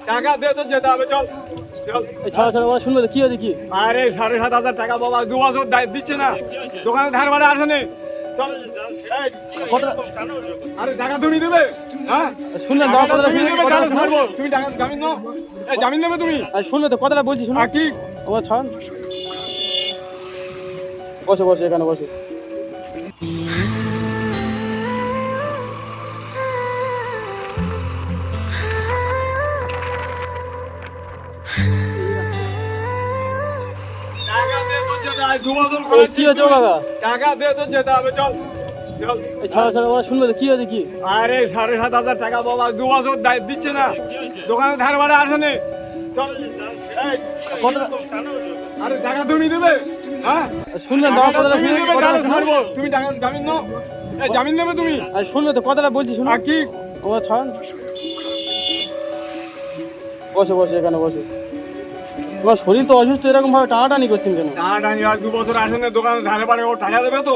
টাকা দে তো যেতে হবে, চল চল। এই ছাড়া ছাড়া ওরা শুনবে তো, কি হয়েছে কি? আরে 7,500 টাকা বাবা, 2 বছর দিচ্ছে না, দোকানে ধার বাড়ে আসেনি, চল। এই, কত আরে টাকা তুমি দেবে? হ্যাঁ শুনলেন দাও, টাকাটা কথাটা তুমি শুনলেন, দেবে, কথাটা টাকা ছাড়বো। তুমি টাকা জামিন নাও, এই জামিন নেবে তুমি? শুনলে তো কথাটা বলছি, শুনুন। আর কি ও ছাড়, বসো বসো, এখানে বসো। টাকা দে তো যেতে হবে, 2 বছর ও, কি হয়েছে ও কাকা? টাকা দে তো যেতে হবে, চল চল। এই ছাড়া ছাড়া ওরা শুনবে তো, কি হয়েছে কি? আরে 7,500 টাকা বাবা, 2 বছর দিচ্ছে না, দোকানে ধার বাড়ে আসেনি, চল। এই, কথাটা আরে টাকা তুমি দেবে? হ্যাঁ শুনলেন দাও, টাকাটা কথাটা তুমি শুনলেন, দেবে, কথাটা টাকা শুনুন। ছাড়বো। তুমি টাকা জামিন নাও, এই জামিন নেবে তুমি? শুনলে তো কথাটা বলছি, শুনুন। আর কি ও ছাড়, বসো বসো, এখানে বসো। তোমার শরীর তো অসুস্থ, এরকম ভাবে টানাটানি করছেন কেন? টাকাটানি আর 2 বছর আসেনি, দোকানে ধারে বাড়ে, ও টাকা দেবে তো?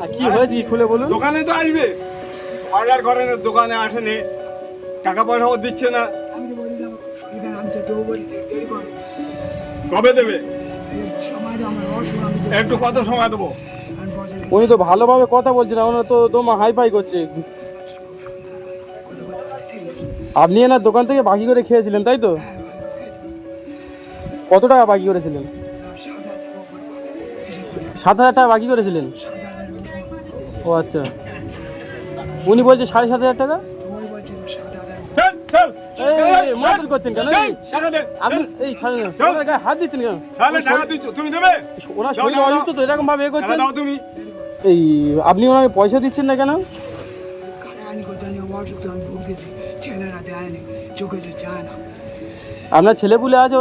আর কি হয়েছে কি খুলে বলুন। দোকানে তো আসবে, অর্ডার করেন, দোকানে আসেনি, টাকা পয়সা ও দিচ্ছে না, আমি তো বলি যে আমার শরীর খারাপ, আমি তো তবু বলি যে দেরি করো, কবে দেবে? সময় দাও, আমার অসুখ, আমি তো একটু কত সময় দেবো? আমি বছরে উনি তো ভালোভাবে কথা বলছে না, ওনার তো তোমার হাইফাই করছে। কথা কথা হচ্ছে, ঠিক আছে? আপনি এনার দোকান থেকে বাকি করে খেয়েছিলেন, তাই তো? কত টাকা বাকি করেছিলেন? 7,000 উপর পাবে, হিসেব করে 7,000 টাকা বাকি করেছিলেন? 7,000 উপর। ও আচ্ছা, উনি বলছে 7,500 টাকা। ওই বলছে 7,000 উপর। চল চল, এই মারধর করছেন কেন? এই, টাকা দে। আপনি এই ছাড়েন না, ওনার গায়ে হাত দিচ্ছেন কেন? তাহলে টাকা দিচ্ছ, তুমি দেবে? ওনার দাও, শরীর দাও, অসুস্থ তো, এরকম ভাবে এ টাকা করছেন। দাও তুমি। এই আপনি ওনাকে পয়সা দিচ্ছেন না কেন? কাটাকাটি করতে আমি অসুখ, তো আমি ভুগতেছি, ছেলেরা দেয়নি, চোখে যে চায় না, আপনার ছেলেপুলে আছে,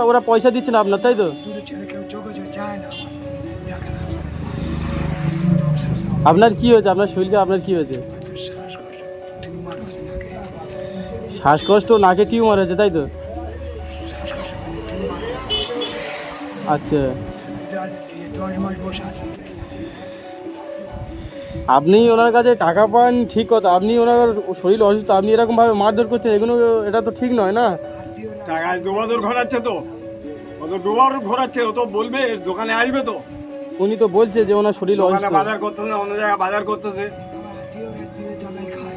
ওরা পয়সা দিচ্ছে না আপনার, তাই তো? দুটো ছেলে কেউ চোখে যে চায় না, দেখে না, আপনার কি হয়েছে? আপনার শরীরকে আপনার কি হয়েছে? হয়তো শ্বাসকষ্ট, টিউমার হয়েছে নাকি, শ্বাসকষ্ট, নাকে টিউমার হয়েছে, তাই তো? শ্বাসকষ্ট মানে টিউমার হয়েছে, আচ্ছা, 10 মাস বসে আছে। আপনি ওনার কাছে টাকা পান ঠিক কথা, আপনি ওনার শরীর অসুস্থ, আপনি এরকম ভাবে মারধর করছেন, এগুলো এটা তো ঠিক নয় না। আত্মীয়রা টাকায় 2 বছর ঘোরাচ্ছে তো, ও তো 2 বছর ঘোরাচ্ছে, ও তো বলবে, দোকানে আসবে তো, উনি তো বলছে যে ওনার শরীর দোকানে অসুস্থ। বাজার করতেছে না, অন্য জায়গায় বাজার করতেছে। আমার আত্মীয়রা দিলে তো আমি খাই,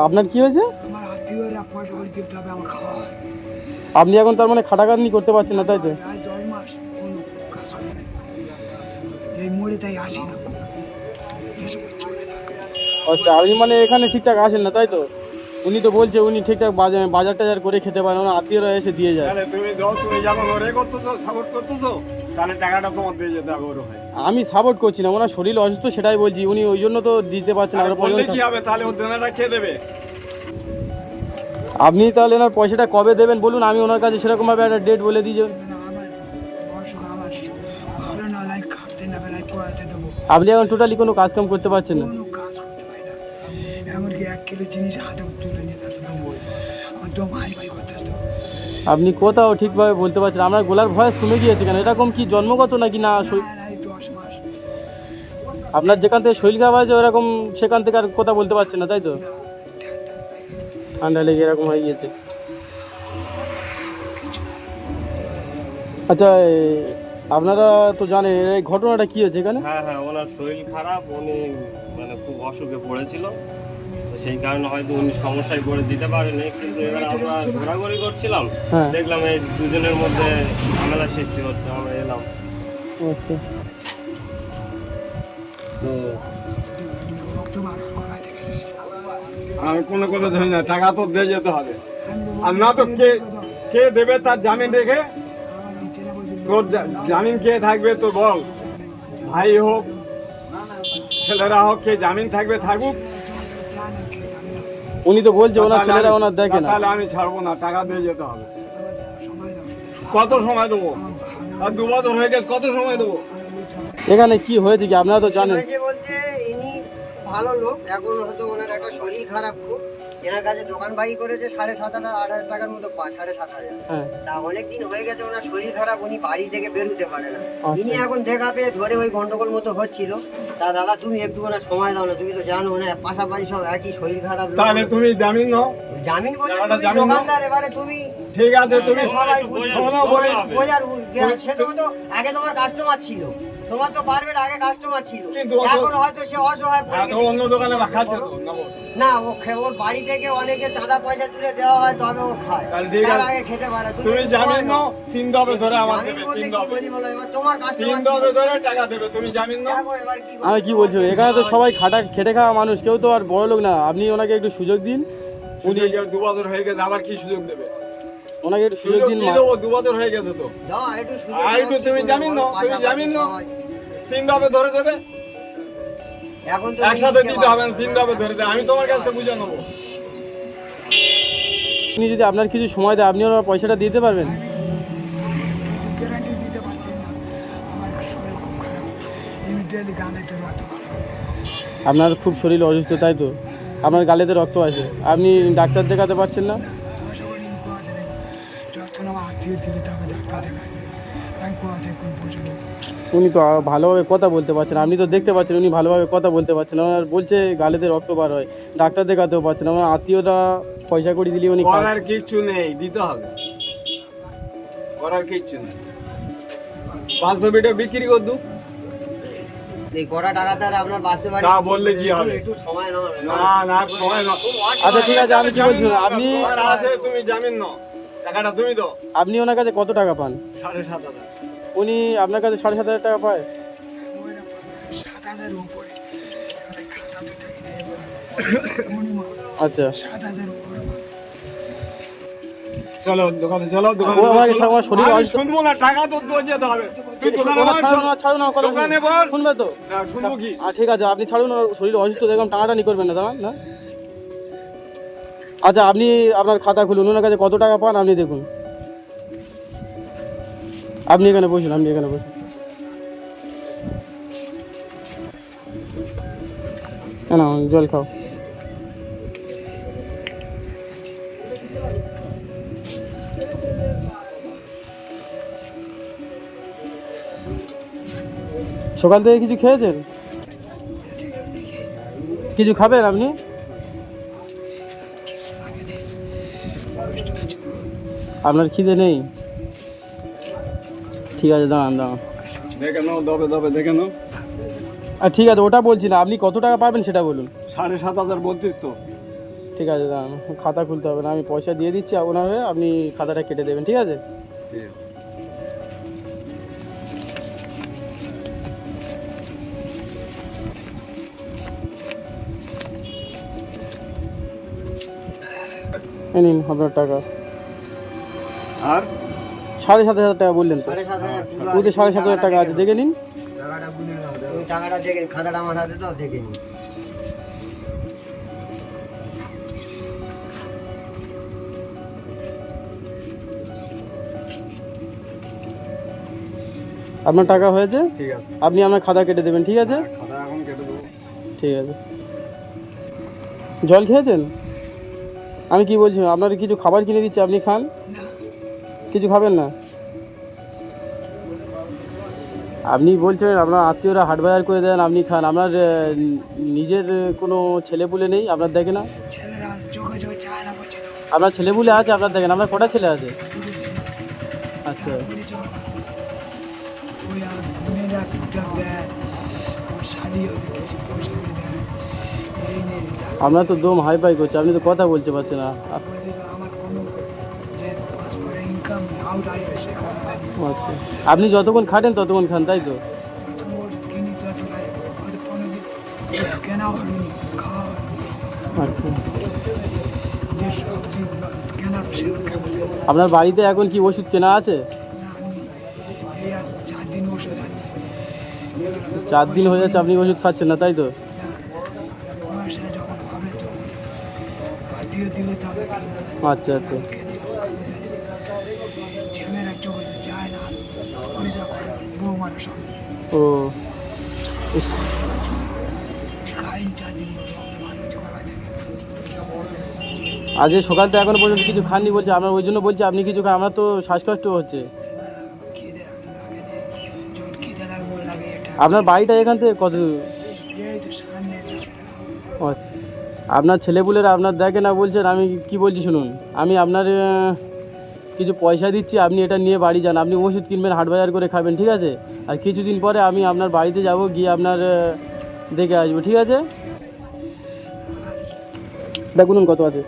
আপনার কি হয়েছে? আমার আত্মীয়রা পয়সা করে দিতে হবে, আমার খাওয়া হয়। আপনি এখন তার মানে খাটাখাটনি করতে পারছেন না, তাই তো? আজ 10 মাস কোনো কাজ করিনি, এই মোড়ে তাই আসি না, এসব চলে যায়। আচ্ছা, আপনি মানে এখানে ঠিকঠাক আসেন না, তাই তো? উনি তো বলছে উনি ঠিকঠাক বাজার টাজার করে খেতে পারেন, ওনার আত্মীয়রা এসে দিয়ে যায়। তাহলে তুমি দাও, তুমি যখন ওরে করতেছো, সাপোর্ট করতেছো, তাহলে টাকাটা তোমার দিয়ে যেতে হবে ওর ভাই। আমি সাপোর্ট করছি না, ওনার শরীর অসুস্থ সেটাই বলছি, উনি ওই জন্য তো দিতে পারছেন না। আর আমরা বললে পয়সা- কি হবে, তাহলে ওর দেনাটা কে দেবে? আপনি তাহলে ওনার পয়সাটা কবে দেবেন বলুন, আমি ওনার কাছে সেরকমভাবে একটা ডেট বলে দিই। মানে আমার অসুখ, আমার ভালো না লাই, খাটতে না বেলায় পড়াতে দেবো, আপনি এখন টোটালি কোনো কাজ কাম করতে পারছেন না। কোনো কাজ করতে পারি না, এমনকি 1 কিলো জিনিস হাতে তুলে নিতে দেবো, আমার তো ভাই ভাই করতেছ তো। আপনি কোথাও ঠিকভাবে বলতে পারছেন না। আপনার গলার ভয়েস কমে গিয়েছে কেন? এরকম কি জন্মগত নাকি না? এই 10 মাস আপনার যেখান থেকে শরীর খারাপ হয়েছে ওরকম সেখান থেকে আর কথা বলতে পারছেন না, তাই তো? ঠান্ডা লেগে এরকম হয়ে গিয়েছে। আচ্ছা, আপনারা তো জানেন এই ঘটনাটা কি হয়েছে এখানে? হ্যাঁ হ্যাঁ, ওনার শরীর খারাপ, উনি মানে খুব অসুখে পড়েছিল, তো সেই কারণে হয়তো উনি সমস্যায় পড়ে দিতে পারেনি, কিন্তু এবার আমরা ঘোরাঘুরি করছিলাম, হ্যাঁ। দেখলাম এই দুজনের মধ্যে ঝামেলা সৃষ্টি হচ্ছে, আমরা এলাম। আচ্ছা, তো রক্ত বার হয় গলায় থেকে, আমি কোনো কথা জানি না, টাকা তো দিয়ে যেতে হবে। আমি তো আর না তো কে কে দেবে তার জামিন রেখে, আমার চেনা বলছি তোর জামিন কে থাকবে তোর বল, ভাই হোক ছেলেরা হোক, কে জামিন থাকবে থাকুক। চায় না, খেয়ে আমি না, উনি তো বলছে ওনার তাহলে ছেলেরা আমি- ওনার দেখে না। তাহলে আমি ছাড়বো না, টাকা দিয়ে যেতে হবে। আমার সময় দাও, কত সময় দেবো? আর 2 বছর হয়ে গেছে, কত সময় দেবো? এখানে কি হয়েছে কি আপনারা তো জানেন? হয়েছে বলতে ইনি ভালো লোক, এখন হয়তো ওনার একটা শরীর খারাপ খুব, এনার কাছে দোকান বাকি করেছে 7,500 8,000 টাকার মতো পায়, 7,500। হ্যাঁ, তা অনেক দিন হয়ে গেছে ওনার শরীর খারাপ, উনি বাড়ি থেকে বেরোতে পারে না। আচ্ছা। ইনি এখন দেখা পেয়ে ধরে ওই গন্ডগোল মতো হচ্ছিল। তা দাদা তুমি একটু সময় দাও না, তুমি তো জানো না পাশাপাশি সব একই শরীর খারাপ লোক। তাহলে তুমি জামিন নাও, জামিন বলতে টাকাটা তুমি জামিন নাও। দোকানদার, এবারে তুমি ঠিক আছে তুমি সবাই শোনো বলি বোঝার সে তো আগে তোমার কাস্টমার ছিল, তোমার তো পারবে আগে কাস্টমার ছিল, কিন্তু ও তো- এখন হয়তো সে অসহায় পড়ে এত গেছে, অন্য কিছু দোকানে কি খাচ্ছে করবো? তো নেবো। না ও ওর বাড়ি থেকে অনেকে চাঁদা পয়সা তুলে দেওয়া হয় তবে ও খায়, তাহলে ঠিক তার আছে। আগে খেতে পারে। তুমি একটু জামিন সময় নাও, 3 দফে ধরে আমার জামিন দেবে, বলতে 3 কি দফে বলি বলো, এবার তোমার 3 কাস্টমার দফে ধরে টাকা দেবে, তুমি জামিন নাও। এবার কি আমি কি বলছি এখানে তো সবাই খেটে খাওয়া মানুষ, কেউ তো আর বড় লোক না। আপনি ওনাকে একটু সুযোগ দিন, উনি 2 বছর হয়ে গেছে, আবার কি সুযোগ দেবে? ওনাকে একটু সুযোগ সুযোগ দিন। কি দেবো? 2 বছর হয়ে গেছে তো। দাও আরেকটু সুযোগ আর একটু দাও, কি তুমি করবো জামিন বলো, নাও, তুমি পাশাপাশি জামিন নাও। সবাই। 3 দফে ধরে দেবে, এখন তো একসাথে দিতে হবে না, 3 দফে ধরে দেবে। আমি তোমার কাছ থেকে বুঝে নেবো। আপনি যদি আপনার কিছু সময় দেয়, আপনি ওনার পয়সাটা দিতে পারবেন? গ্যারান্টি দিতে পারছি না, আমার শরীর খুব খারাপ, ইমিডিয়েটলি গালেতে রক্ত বার হয়। আপনার খুব শরীর অসুস্থ, তাই তো? আপনার গালেতে রক্ত আছে, আপনি ডাক্তার দেখাতে পারছেন না? পয়সা করে আমি কোয়াতে নেই, যখন আমার আত্মীয় দিলে তবে ডাক্তার দেখায়, আমি কোয়াতে কোন পয়সা দেবো? উনি তো ভালোভাবে কথা বলতে পারছেন, আপনি তো দেখতে পাচ্ছেন উনি ভালোভাবে কথা বলতে পারছেন। ওনার বলছে গালেতে রক্ত বার হয়, ডাক্তার দেখাতেও পারছেন। আমার আত্মীয়রা পয়সা করে দিলে উনি করার কিচ্ছু নেই, দিতে হবে। করার কিচ্ছু নেই। 500 বিটা বিক্রি কর দু। এই কটা টাকা তার আপনার বাসে বাড়ি তা বললে কি হবে? একটু সময় নাও না না সময় না। আচ্ছা ঠিক আছে, আমি কি বলছি আপনি তোমার আসে, তুমি জামিন নাও, টাকাটা তুমি দাও। আপনি ওনার কাছে কত টাকা পান? 7,500। উনি আপনার কাছে 7,500 টাকা পায়? ওইরা 7,000 উপরে, তাহলে খাতা তো দেখি না এবার মিনিমাম আচ্ছা 7,000 উপরে। চলো দোকানে চলো, দোকানে ও আমাকে চলো। আমার শরীর আমি অসুস্থ। শুনবো না, টাকা তো দিয়ে যেতে হবে। তুই দোকানে ওনার বল, ছাড়ুন, ওনার ছাড়ুন, আমার কথা দোকানে শুনুন। বল। শুনবে তো? না, শুনবো কি? ঠিক আছে, আপনি ছাড়ুন, ওনার শরীর অসুস্থ, দেখুন টানাটানি করবেন না, দাঁড়ান না। আচ্ছা আপনি আপনার খাতা খুলুন, ওনার কাছে কত টাকা পান আপনি দেখুন। আপনি এখানে বসুন, আপনি এখানে বসুন। না জল খাও। সকাল থেকে কিছু খেয়েছেন? কিছু খাবেন আপনি? আপনার খিদে নেই? ঠিক আছে, দাঁড়ান দাঁড়ান। দেখে নাও, দবে দবে দেখে নাও। ঠিক আছে, ওটা বলছি না, আপনি কত টাকা পাবেন সেটা বলুন। 7,500 বলতিস তো। ঠিক আছে, দাঁড়ান, খাতা খুলতে হবে না, আমি পয়সা দিয়ে দিচ্ছি ওনার হয়ে, আপনি খাতাটা কেটে দেবেন, ঠিক আছে? ঠিক আছে। এই নিন আপনার টাকা। আর 7,500 টাকা বললেন তো? 7,500 পুরো ওতে আছে, 7,500 টাকা আছে, দেখে নিন। টাকাটা গুনে নাও, তুমি টাকাটা দেখে খাতাটা আমার হাতে দাও, দেখে নিন। আপনার টাকা হয়েছে, ঠিক আছে, আপনি আপনার খাতা কেটে দেবেন, ঠিক আছে? খাতা এখন কেটে দেবো। ঠিক আছে। জল খেয়েছেন? আমি কি বলছি, আপনার কিছু খাবার কিনে দিচ্ছি, আপনি খান। কিছু খাবেন না? আপনি বলছেন আপনার আত্মীয়রা হাট বাজার করে দেন, আপনি খান। আপনার নিজের কোনো ছেলেপুলে নেই আপনার, দেখে না? ছেলেরা যোগাযোগ চায় না, বলছে তো আপনার ছেলেপুলে আছে আপনার, দেখেন আপনার কটা ছেলে আছে? দুটো ছেলে আচ্ছা পরিচয় ওই আর বোনেরা টুকটাক দেয়, আমার শাদি হতে কিছু পয়সা করে দেয়, এই নেই আপনার তো দম হাই ফাই করছে, আপনি তো কথা বলতে পারছেন না। বলতে তো আমার কোনো যে পাসপোর্টের ইনকাম আউট আসবে সে কথা জানি, আচ্ছা, আপনি যতক্ষণ খাটেন ততক্ষণ খান, তাই তো? যতক্ষণ ওষুধ কিনি তত খাই, হয়তো 15 দিন কেনাও হলো নি, খাওয়া হলো নি, আচ্ছা, যে সবজি কেনার সেগুলো খাবো না। আপনার বাড়িতে এখন কি ওষুধ কেনা আছে? আমি এই আর 4 দিন ওষুধ আনি, 4 দিন হয়ে যাচ্ছে আপনি ওষুধ খাচ্ছেন না, তাই তো? পয়সা যখন হবে তখন আত্মীয় দিলে তবে কিনবো। আচ্ছা আচ্ছা, ছেলেরা চোখে চায় না পরিচয় করে বৌমার সঙ্গে ও ইস, খাই 4 দিন ভালো জোগাড় থেকে আজ এই সকাল থেকে এখনো পর্যন্ত কিছু খাননি বলছে, আমরা ওই জন্য বলছি আপনি কিছু খান, আমার তো শ্বাসকষ্ট হচ্ছে। খিদে লাগে না, যখন খিদে লাগবে লাগে এটা আপনার বাড়িটা এখান থেকে কত? এই তো সামনে রাস্তা, ও, আপনার ছেলেপুলেরা আপনার দেখে না বলছেন, আমি কি বলছি শুনুন, আমি আপনার কিছু পয়সা দিচ্ছি, আপনি এটা নিয়ে বাড়ি যান, আপনি ওষুধ কিনবেন, হাট বাজার করে খাবেন, ঠিক আছে? আর কিছুদিন পরে আমি আপনার বাড়িতে যাব, গিয়ে আপনার দেখে আসবো, ঠিক আছে? দেখুন কত আছে।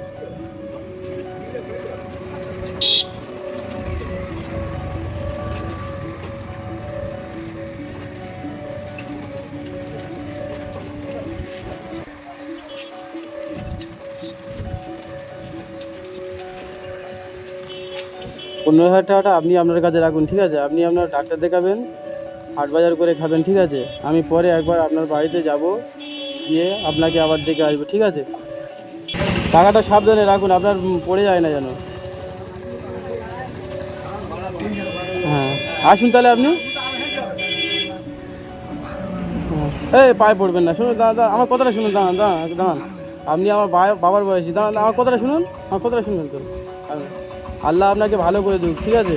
পনেরো হাজার টাকাটা আপনি আপনার কাছে রাখুন, ঠিক আছে? আপনি আপনার ডাক্তার দেখাবেন, হাট বাজার করে খাবেন, ঠিক আছে? আমি পরে একবার আপনার বাড়িতে যাব, গিয়ে আপনাকে আবার দেখে আসবো, ঠিক আছে? টাকাটা সাবধানে রাখুন, আপনার পড়ে যায় না যেন। হ্যাঁ, আসুন তাহলে আপনি। এই পায়ে পড়বেন না, শুনুন দাদা, আমার কথাটা শুনুন, দাঁড়ান দাঁড়ান দাঁড়ান, আপনি আমার বাবার বয়সী, দাঁড়ান, আমার কথাটা শুনুন, আমার কথাটা শুনুন তো। আল্লাহ আপনাকে ভালো করে দিক, ঠিক আছে?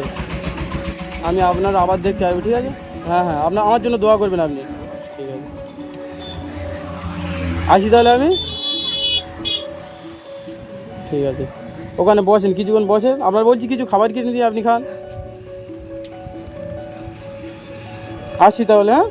আমি আপনার আবার দেখতে আসবো, ঠিক আছে? হ্যাঁ হ্যাঁ, আপনার আমার জন্য দোয়া করবেন আপনি, ঠিক আছে? আসি তাহলে আমি, ঠিক আছে? ওখানে বসেন, কিছুক্ষণ বসেন, আবার বলছি কিছু খাবার কিনে দিয়ে আপনি খান। আসি তাহলে, হ্যাঁ?